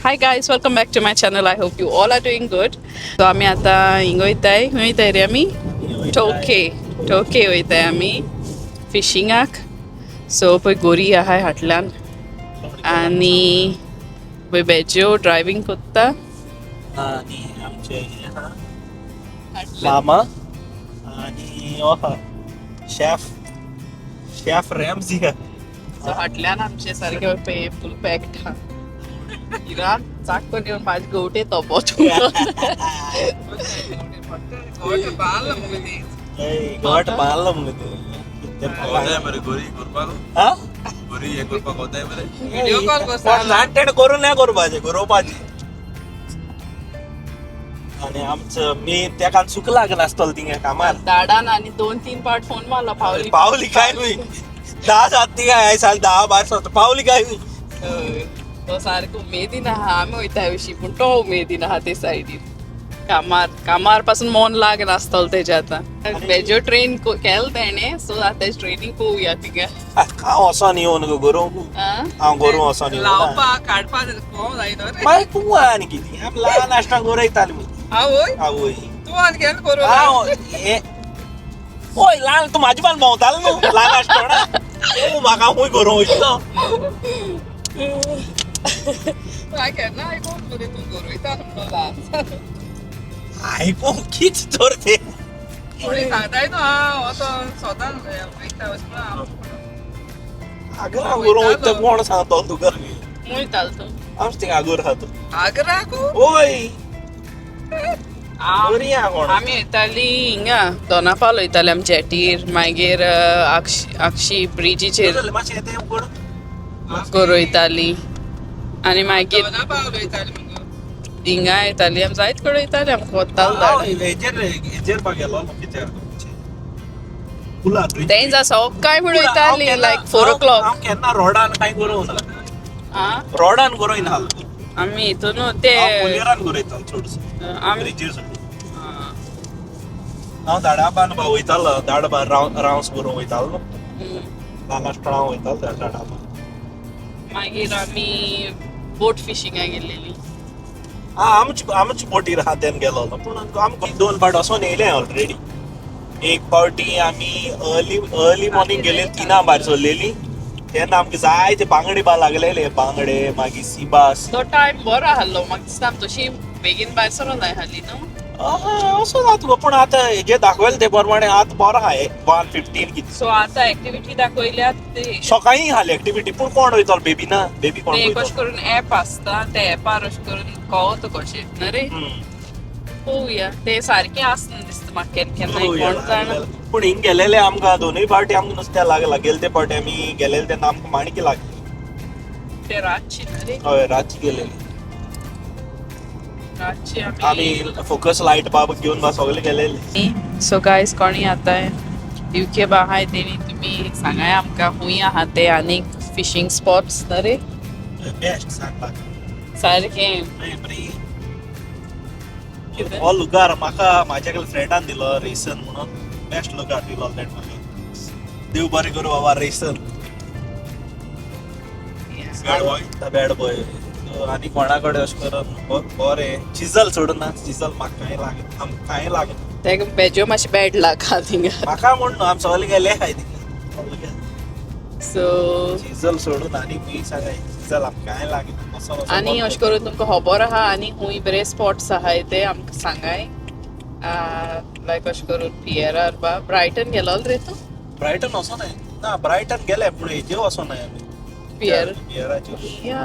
Hi guys, welcome back to my channel. I hope you all are doing good. So आम्ही आता हिंग वयताय रे आम्ही टोके वयताय आम्ही फिशिंगाक. सो पळय गोरी आहाय हाटल्यान आनी पळय बेज्यो ड्रायव्हिंग कोत्ता आणि आमचे हाटल्यान. मामा आणि शेफ रॅमझी सो हाटल्यान आमचे सारखे पळय फुल पॅक्ड हा. इरान चाकून येऊन माझे गोटे तोपोत गट बांधलं मग व्हिडिओ कॉल नाट्य करू नाही करू पाहिजे गरोवपाची. आणि आमचं मी त्या काल चुकला का नासतल तिंगे कामार दाडान आणि 2-3 पार्ट फोन मारला पावली पावली काय मी 10 सात ती काय साल 10-12 पावली काय मी तो सारको उमेदीन आहा आम्ही वयता विशीं पूण तो उमेदीन आहा ते सायडीन कामार पासून मन लाग नासतलो तेजे आतां वेजो ट्रेन केल तेणे सो आतां ट्रेनिंग पळोवया तिगे हांव वचोन येवन गरोवंक हांव गोरू वचोन येवन लावपाक काडपाक कोण जायना रे मागीर तूं आनी कितें आमी ल्हान आसतना गरयताली आवय आवय तूं आनी केन्ना करू ओय ल्हान तूं म्हाजे पान भोंवतालो न्हू ल्हान आसतना तूं म्हाका खूंय गरोवंक वयतलो केन्ना आयकूंक न्हू रे तूं गरोयता म्हणून ल्हान आयकूंक कितें तर तें कोणी सांगताय न्हू हांव असो स्वता वयता वचपाक आग्रा गरोवंक वयता कोण सांगतलो तुका वयतालो तूं आमच थिंग आगोर आहा तो आग्राक ओय बरी आहा कोण आमी वयताली हिंगा दोनापावल वयताली आमी जेटीर मागीर आक्षी ब्रिजीचेर मातशें येतें कोण गरोयताली आनी मागीर हिंगा येताली आमी जायत कडेन वयताली आमकां वतालो धाड हेजेर पा गेलो कितें फुलां तें जा सकाळी म्हूण वयताली लायक 4 o'clock हांव केन्ना रोडान कांय गरोवना रोडान गरोयना आमी हितून ते पुलेरान गरोयतालो चडसो आमी ब्रिजीर हांव दाडाबान वयतालो दाडबान रावंस गरोवंक वयतालो ल्हान आसतना हांव वयतालो दाडाबान मागीर आमी बोट फिशिंगाक गेल्लेली आमची बोटीर आहा तेन्ना गेलोलो पूण आमकां 2 फावट वचोन येयले ऑलरेडी. एक फावटी आमी अर्ली मॉर्निंग गेले 3 भायर सरलेली तेन्ना आमकां जायते बांगडे बा लागलेले बांगडे मागीर सीबास तो टायम बरो आहलो म्हाका दिसता आमी तशी बेगीन भायर सरोन जाय न्हू असो जाता पूण आतां हेजे दाखयलें ते प्रमाणे आतां बरो आहा 1:15 कितें सो आतां एक्टिविटी दाखयल्यात ते सकाळी आसली एक्टिविटी पूण कोण वयतलो बेबी ना बेबी कोण कशें वयतलो करून ऍप आसता त्या ऍपार अशें करून कळत कशें न्हू रे पळोवया ते सारकें आसना दिसता म्हाका केन्ना कोण जाणा पूण हिंग गेलेले आमकां 2 फावटी आमकां नुस्तें लागला गेले ते फावटी आमी गेलेले तेन्ना आमकां माणकी लागली ते रातची न्हू रे हय रातची गेलेली रातची आमी फोकस लायट बाब घेवन बा सगळे गेलेले. सो गायज कोणी आतां युके बा आहाय तेणी तुमी सांगाय आमकां खूंय आहा ते आनीक फिशींग स्पॉट्स न्हू रे बेस्ट सांगपाक सारकें हो लुगार म्हाका म्हाज्या फ्रेंडान दिलो रेसन म्हणून बेस्ट लुगार दिलो तेणें म्हाका देव बरें करूं बाबा रेसन बॅड बॉय आनी कोणा कडेन अशें करून बरें चिजल सोडून ना चिजल म्हाका कांय लागना आमकां कांय लागना तेका बेज्यो मातशें बॅड लागा थिंगा म्हाका म्हण न्हू आमी सगळे गेले हाय थिंगा सो चिजल सोडून आनी खंय सांगाय चिजल आमकां कांय लागना आनी अशें करून तुमकां खबर आहा आनी खूंय बरे स्पॉट्स आहाय ते आमकां सांगाय लायक अशें करून पियरार बा ब्रायटन गेलो रे तूं ब्रायटन वचोनाय ना ब्रायटन गेले पूण हेजे वचोनाय आमी पियराचेर या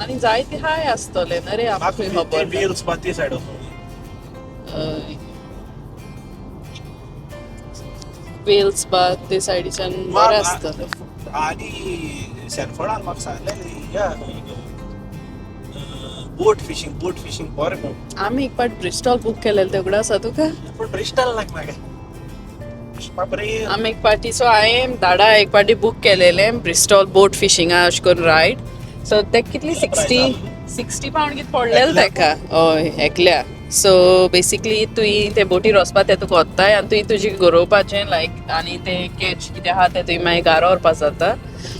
आनी जायते हाय आसतले न्हू रे आमकां खंय खबर व्हील्स बा ती सायड वचोन वेल्स बा ते सायडीच्यान बरें आसतले आनी सॅनफोर्डान म्हाका सांगलेली या बोट फिशींग बरें म्हणून आमी एक पाट ब्रिस्टॉल बूक केलेले ते उगडां आसा तुका पूण ब्रिस्टल नाका म्हाका बापरे आमी एक पाटी सो हांवें दाडा एक पाटी बूक केलेले ब्रिस्टॉल बोट फिशिंगा अशें करून रायड सो ते कितली 60 पावंड कितें पडलेले तेका हय एकल्या सो बेसिकली तुवें ते बोटीर वचपा ते तुका वत्ताय आनी तुवें तुजें गरोवपाचें लायक आनी ते कॅच कितें आहा ते तुवें मागीर घरा व्हरपा जाता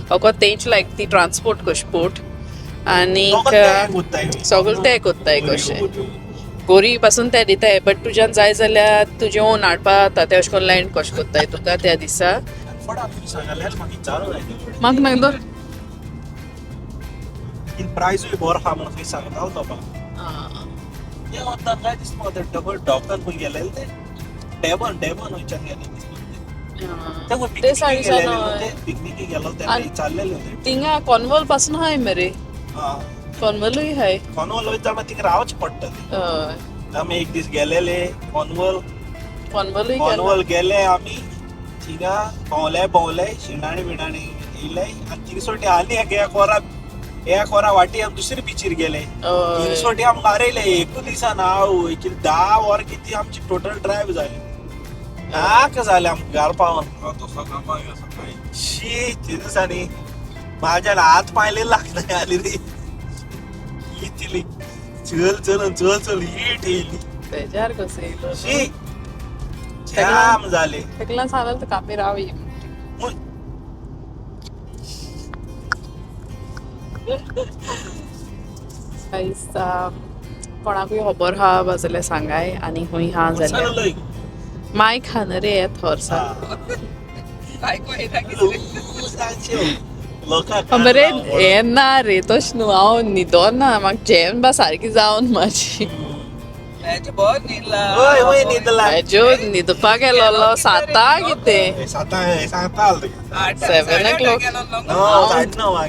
फकत तेंच लायक ती ट्रान्सपोर्ट कशी बोट आनी सगळं ते कोत्ताय कशें गोरी पासून ते दिताय बट तुज्यान जाय जाल्यार तुजें ओन हाडपा जाता ते अशें करून लँड कशें कोत्ताय तुका त्या दिसा म्हाका नागदर प्रायसूय बरो आहा म्हणून थंय सांगतालो तो हे वता काय दिसता म्हाका डबल डॉकान खंय गेलेले ते डेबन वयच्यान गेले ते सायडीच्यान पिकनिकी गेलो ते चाललेले होते थिंगा कॉर्नवॉल पासून हाय मरे कॉर्नवॉलूय हाय कॉर्नवॉल वयता जाल्यार थिंगा रावचें पडटलें हय आमी एक दीस गेलेले कॉर्नवॉलूय कॉर्नवॉल गेले आमी थिंगा भोंवले शिणाणी बिणाणी येयले आनी थिंग सोटी आनी एक वरा वाटी आमी दुसरे बिचीर गेले थिंग सोटी आमी गारयले एकूच दिसान हांव 10 वर किती आमची टोटल ड्रायव्ह जाली जाले आमकां घरा पावोन शी ते दिसांनी म्हाज्या हात पांय लागले आली रे इतली चल हीट येयली बेजार कसो येयलो शी जाम जाले तेकला सांगलें तर कापी रावी कोणाकूय खबर आहा जाल्यार सांगाय आनी खंय हा जाल्यार मायक हा न रे थोरसा बरे हे ना रे तश न्हू हांव न्हिदोना म्हाका जेवण बा सारकी जावन म्हाजी हेज्यो न्हिदपाक गेलोलो 7 कितें 7 o'clock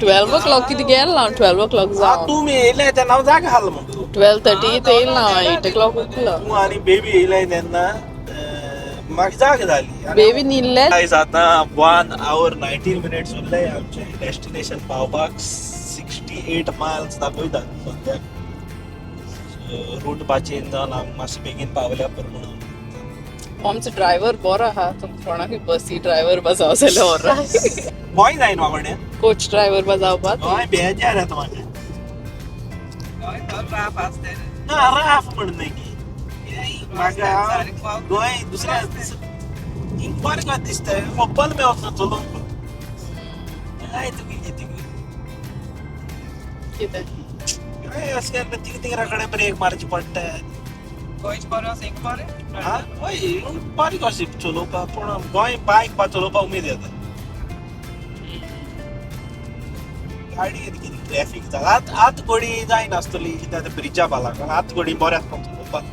12 o'clock कितें गेलो हांव 12 o'clock जावन तुमी येयले तेन्ना हांव जाग आहलो म्हणटू 12:30 येयलो हांव 8 o'clock उठलो तूं आनी बेबी येयले तेन्ना म्हाका जाग जाली बेबी न्हिदले गायज आतां 1 hour 19 minutes उरले आमचे डेस्टिनेशन पावपाक 68 miles दाखयता सद्याक रूट चेंज जावन आमी मातशें बेगीन पावल्या पुरो म्हणून आमचो ड्रायव्हर बरो आहा तुमकां कोणाकूय बसी ड्रायव्हर बा जावं जाल्यार बरो बॉय जायन वागोड्या कोच ड्रायव्हर बा जावपाक हय बेजार येता म्हाका ना राफ म्हण न्हय की म्हाका गोंय दुसऱ्या बरें काय दिसता मोबायल मेवता चलोवंक काय तुगे कितें अशें तिंगरा कडेन ब्रेक मारची पडटा बरी कशी चलोवपाक पूण गोंय बायक बा चलोवपाक उमेद येता गाडी कितें ट्रॅफिक जाला आत घोडी जायनासतली कित्याक ब्रिजा बा लागून आत घोडी बरें आसता चलोवपाक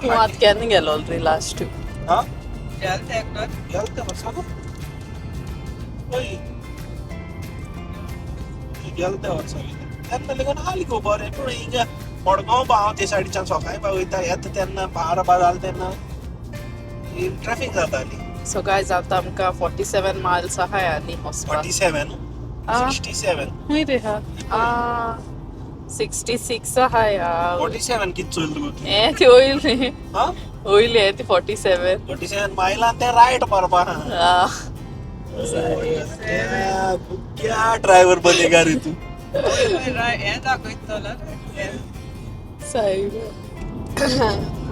तूं आतां केन्ना गेलो रे लास्ट हा गेलते वर्सा गेलते वर्सा तेन्ना लेगून आली गो बरें पूण हिंगा मडगांव बा हांव ते सायडीच्यान सकाळीं बा वयता येता तेन्ना 12 बा जालें तेन्ना ट्रॅफिक जाताली सो गायज आतां आमकां 47 miles आहाय आनी वचपाक 47 67 खंय रे हा 66 आहाय 47 कित चोयल तुका हे ते वयर रे हा वयले ते 47 47 मायलान ते रायट मारपा क्या ड्रायव्हर बनेगा रे तू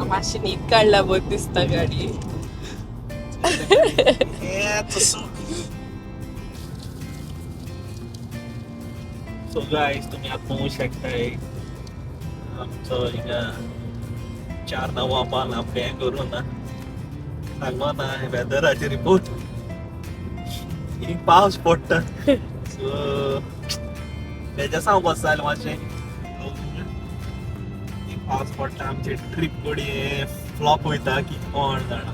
मातशी न्हीद काडला बरी दिसता गाडी सो गायज तुम्ही आता पळोवंक शकताय आमचो हिंगा 4 9 पान आपले हें करून सांगो ना वेदराचे रिपोर्ट हिंग पावस पडटा सो बेजासांव बसताले मातशें पावस पडटा आमची ट्रीप कोडी फ्लॉप वयता की कोण जाणा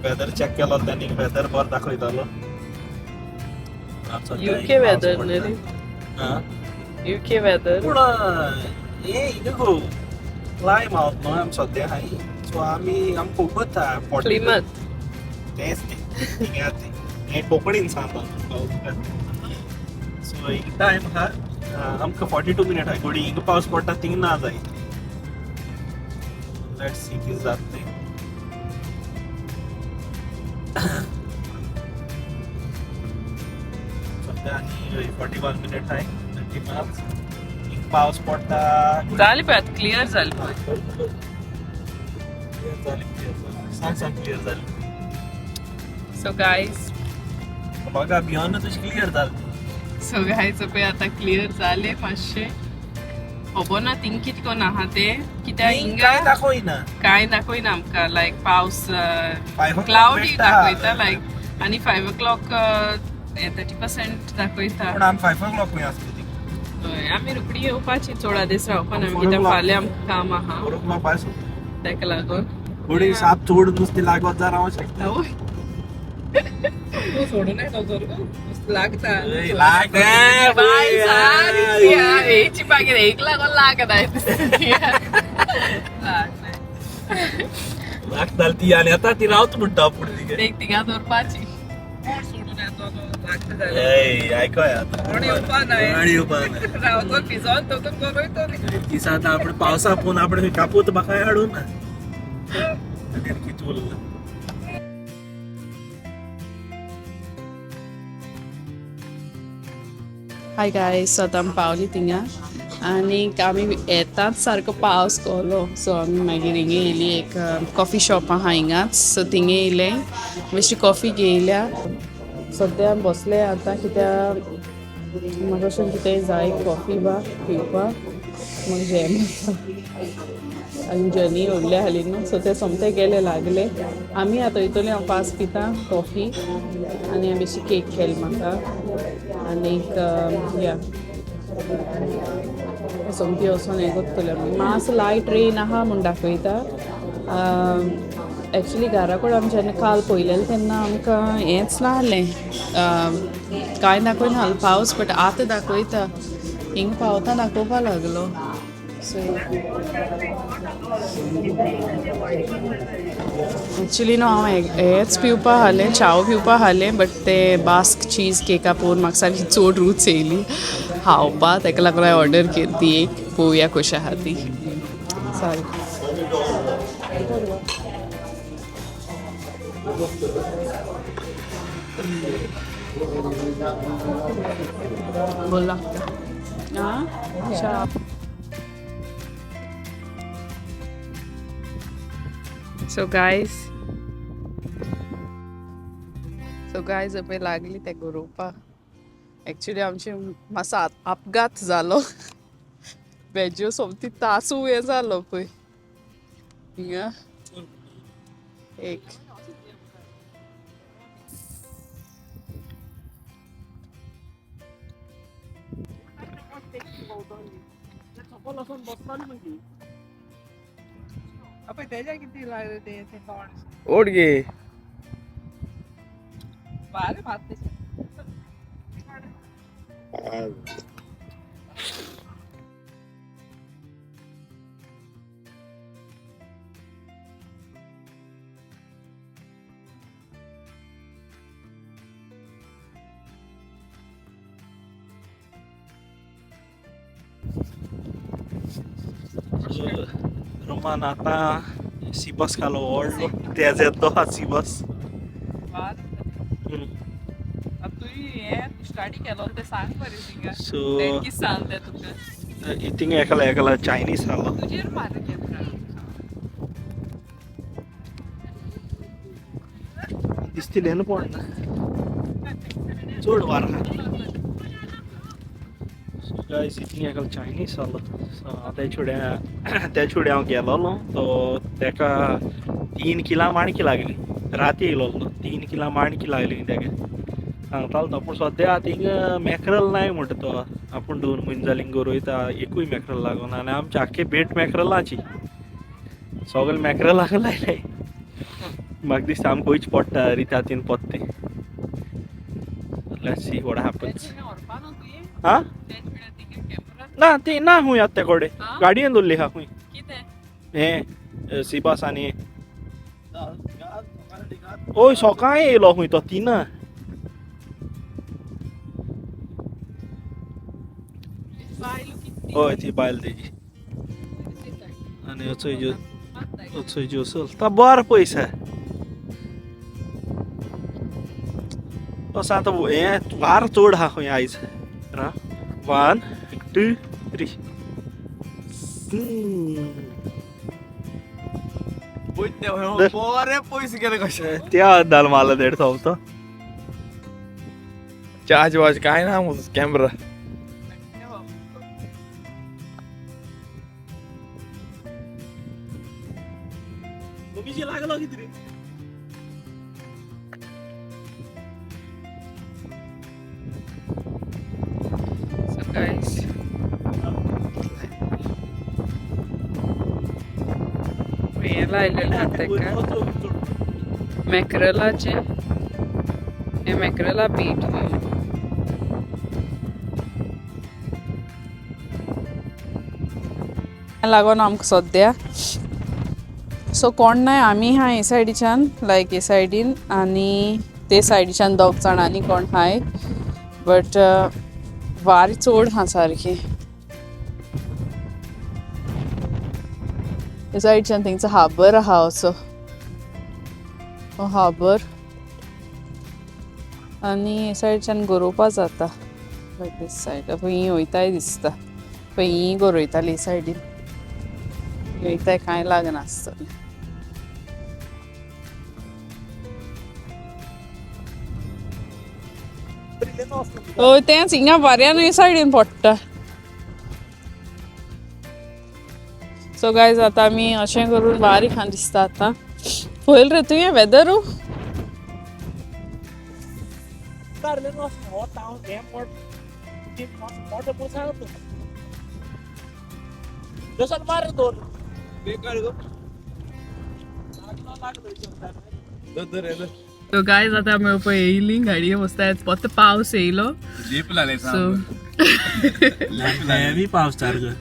वेदर चॅक केलो तेन्ना वेदर बरो दाखयतालो UK वेदर न्ही रे UK वेदर पूण हे हिंगा गो क्लायम आउट न्हू आमी सद्या हाय सो आमी पळोवंक जाता क्लिमत तेच ते हिंगा ते हे कोंकणीन सांगता सो एक टायम हा आमकां 42 मिनिट आहाय गोडी हिंगा पावस पडटा थिंग ना जाय लेट्स सी कितें जाता तें सद्या आनी 41 मिनिट आहाय 30 miles हिंगा पावस पडटा जाली पळय आतां क्लियर जाली पळय सांग क्लियर जाली सो गायज बघा बियॉन्ड तशी क्लियर जाली सो गायचं पळय आतां क्लियर जाले मातशें खबर ना थिंग कितें कोन्न आहा ते कित्याक हिंगा काय दाखोयना कांय दाखयना आमकां लायक पावस 5 o'clock क्लाउडी बेश्टा. दाखयता लायक आनी 5 o'clock 30% दाखयता पण आमी 5 o'clock खंय आसतली हय आमी रोखडी येवपाची चोडा दीस रावपा ना Four कित्याक o'clock. फाल्यां आमकां काम आहा 4 o'clock भायर सरता. ताका लागून थोडी साप चोड नुस्तें लागत जा रावंक शकता आवय तूं सोडून येता तर लागता ए, लागता. बाय सारी हेची मागीर एक लागून लागना लागताल ती आनी आतां ती रावत म्हणटा पूण ती एक तिगा दवरपाची कोण सोडून येतो लागता जाल्यार ए आयकोय आतां कोण येवपा नाय कोण येवपा नाय रावतो भिजोन तो गरोयतो न्ही दिसा आतां आपण पावसा पोवन आपण कापूत म्हाका हाडून आनी कितें उरला हाय गायस आतां आमी पावली थिंगा आनीक आमी येताच सारको पावस कोलो सो आमी मागीर हिंगा येयली एक कॉफी शॉप आहा हिंगाच सो थिंगा येयले बेश्टी कॉफी घेयल्या सद्या बसले आतां कित्याक म्हाका अशें कितेंय जाय कॉफी बा पिवपाक म्हाका जेम आनी जर्नी व्हडली आहली न्हू सो ते सोमते गेले लागले आमी आतां वयतली हांव फास्ट पिता कॉफी आनी हांवें बेश्टी केक केली म्हाका आनीक या सोमती वचोन हें करतले आमी मातसो लायट रेन आहा म्हूण दाखयता एक्चुली घरा कडेन आमी जेन्ना काल पयलेलें तेन्ना आमकां हेंच ना आहलें कांय दाखयना आहलो पावस बट आतां दाखयता हिंगा पावता दाखोवपा लागलो सो एक्चुली न्हू हांव हेंच पिवपा आहलें चाव पिवपा आहलें बट ते बास्क चीज केका पळोवन म्हाका सारकी चड रूच येयली खावपा ताका लागून हांवें ऑर्डर केली ती एक पळोवया कशी आहा ती सारकी बोल लागता आं चाव सो गायज पळय लागली ते गरोवपाक एक्चुली आमचे मातसो अपघात जालो वेज्यो सोमती तासू हें जालो पळय हिंगा एक ओढ गे बारे मारते रोमान आतां सी बस खालो व्हडलो तेज येतो हा सी बस तुवें हें स्टडी केलो तें सांग बरें थिंगा सो कितें सांग तें तुका इथींग एकला चायनीज खालो तुजेर मार दिसतलें न्हू पडना चड वार आहा गाइस इथींग एकलो चायनीज खालो ते छुड्या हांव गेलोलो तो तेका 3 किलां माणकी लागली राती येयलोलो 3 किलां माणकी लागली तेका सांगतालो तो पूण सद्या आतां हिंगा मॅक्रल नाय म्हणटा तो आपूण 2 म्हयने जालीं गरोयता एकूय मॅक्रल लागून आनी आमचे आख्खे बेट मॅक्रलाची सगळे मॅक्रलाक लायले म्हाका दिसता आमकां वयचें पडटा रितातीन पोत्ते लेट्स सी व्हाट हॅपन्स हा ना ती ना खूंय आतां ते कोडे गाडयेन दवरली आहा खूंय हे सी बस आनी ओय सोकाळी येयलो खूंय तो तिना हय ती बायल तेजी आनी वचय ज्योसल तो बरो पयस असो आतां हें वार चड आहा खंय आयज 1 2 3 बरे पयस गेले कशे त्या दाल माला देड तो चार्ज वाज काय ना कॅमेरा लागलो किती रे So guys, याला आलेलं आता का मॅक्रलाचे हे मॅक्रला बीट लागून आमकां सद्या सो कोण नाय आमी हा हे सायडीच्यान लायक हे सायडीन आनी ते सायडीच्यान दोग जाण आनी कोण हाय बट वारी चड हा सारकी हे सायडीच्यान तेंचो हार्बर आहा असो हो हार्बर आनी हे सायडीच्यान गरोवपा जाता लायक दिस सायड ही वयताय दिसता पळय ही गरोयताली हे सायडीन वयताय कांय लागनासतलें हय तेंच हिंगा वाऱ्यान हे सायडीन पडटा सो गायज आतां आमी अशें करून वारी खान दिसता आतां पळयल रे तुवें वेदरू सो गायज आतां आमी पळय येयली गाडये बसतात फक्त पावस येयलो जीप लागले सो हेवी पावस सारको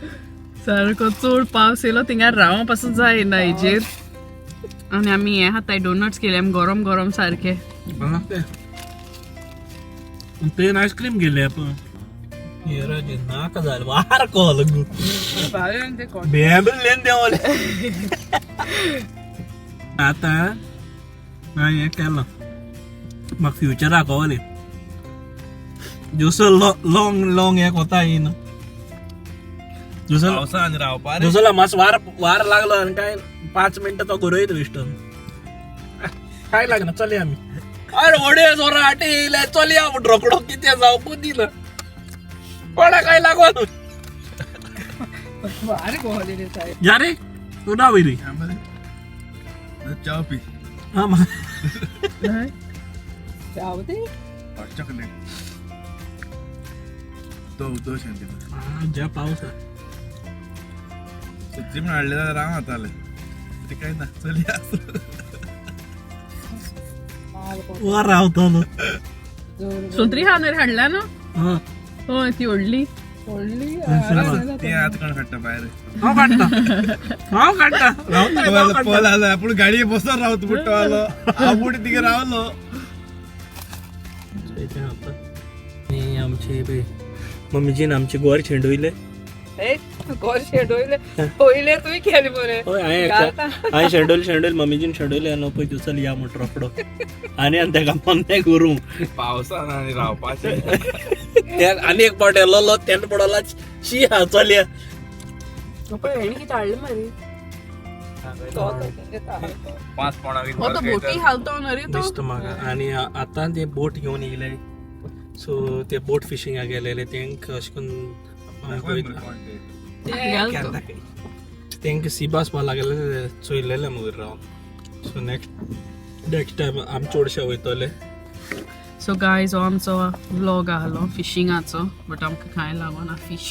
सारको चड पावस येयलो थिंगार रावों पासून जायना हेजेर आनी आमी हे खाताय डोनट्स केले आमी गरम गरम सारके पेन आईस्क्रीम गेले आपण राजे नाका झालं वार कॉल बेबलेन देवले आता नाही हे केलं मग फ्युचर दाखवले जसं लॉंग लॉंग एक होता येईन पावसान रावपा रे दुसरा मास वार लागला आणि काय 5 मिनिटाचा गुरु विष्ट काय लागणार चले आम्ही अरे वडे जोरा आटे चले आपण रोकडो किती जाऊ पण दिलं कोणा काय लागवत या रे तू ना रे चाव पी हा चॉकलेट तो शांती ज्या पाऊस सच्ची पण हाडले जाल्यार हांव हाताले ते काय ना चल या वर रावतलो संत्री खाणार हाडला ना हा हय ती व्हडली ते आत कोण हाडटा भायर हांव काडटा पोल आला आपूण गाडये बसून रावत बुट्टो आलो आपूण तिगे रावलो आमचे मम्मीजीन आमचे गोर छेंडवले गोर शेडोयले पयले तुवें केले बरे हांवें शेंडोल मम्मीजीन शेंडोले आनी पळय दिवसाल या म्हणटा रोकडो आनी तेका मन्ने करूं पावसान आनी रावपाचें आनी एक पावट येलो तेन्ना पडला शी हा चलया हेणी कितें हाडलें मरे 5 पोणां हो तो बोटी हालतो ना रे तो दिसता म्हाका आनी आतां ते बोट घेवन येयले सो ते बोट फिशिंगाक गेलेले तेंका अशें करून तेंका सीबास पा लागले चोयलेले मगर रावन सो नेक्स्ट टायम आमी चडशे वयतले सो गायज हो आमचो व्लॉग आहलो फिशिंगाचो बट आमकां कांय लागोना फिश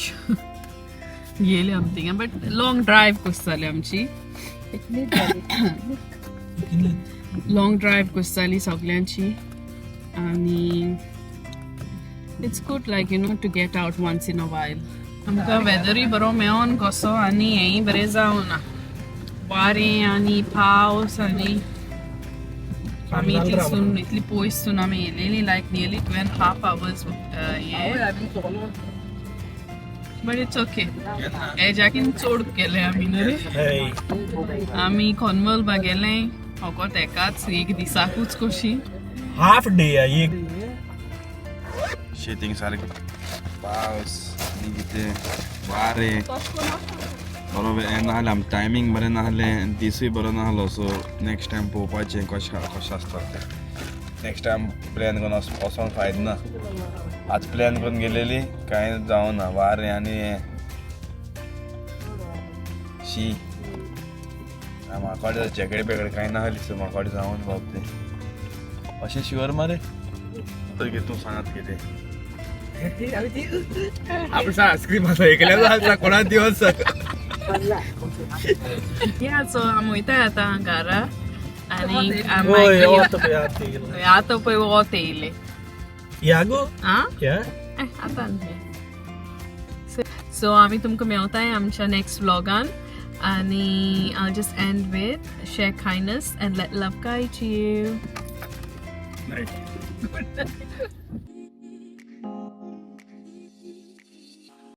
गेले आमी थिंगा बट लॉंग ड्रायव कशी जाली आमची लॉंग ड्रायव कशी जाली सगल्यांची आनी it's good like you know to get out once in a while आमकां वेदरूय बरो मेळोन कसो आनी हेंय बरें जावना वारें आनी पावस आनी आमी इतली पयसून आमी येयलेली like nearly 2.5 hours but it's okay हेज्याकीन चड केले आमी न्हू रे आमी खोनमोलबा गेले फकत एकाच एक दिसाकूच कशी हाफ डे एक शेतींग सारकें पावस आनी कितें वारें बरोबर हें नासलें आमचें टायमींग बरें नासलें दिसूय बरो नासलो सो नेक्स्ट टायम पळोवपाचें कशें आसता तें नेक्स्ट टायम प्लॅन करून वचोन फायदो ना आज प्लॅन करून गेलेली काय जाऊन ना वारे आणि शी म्हाका जॅकेट बेकेट काय ना हली म्हाका जाऊन बाबते अशें शुअर मरे तर घे तू सांगात कितें आपण आईस्क्रीम असं ऐकल्या कोणा दिवस या सो आमी वयताय आतां घरा आनी आतां पळय वोत येयले यागो आं या आतां सो आमी तुमकां मेवताय आमच्या नेक्स्ट व्लॉगान आनी I'll just end with share kindness and let love guide you.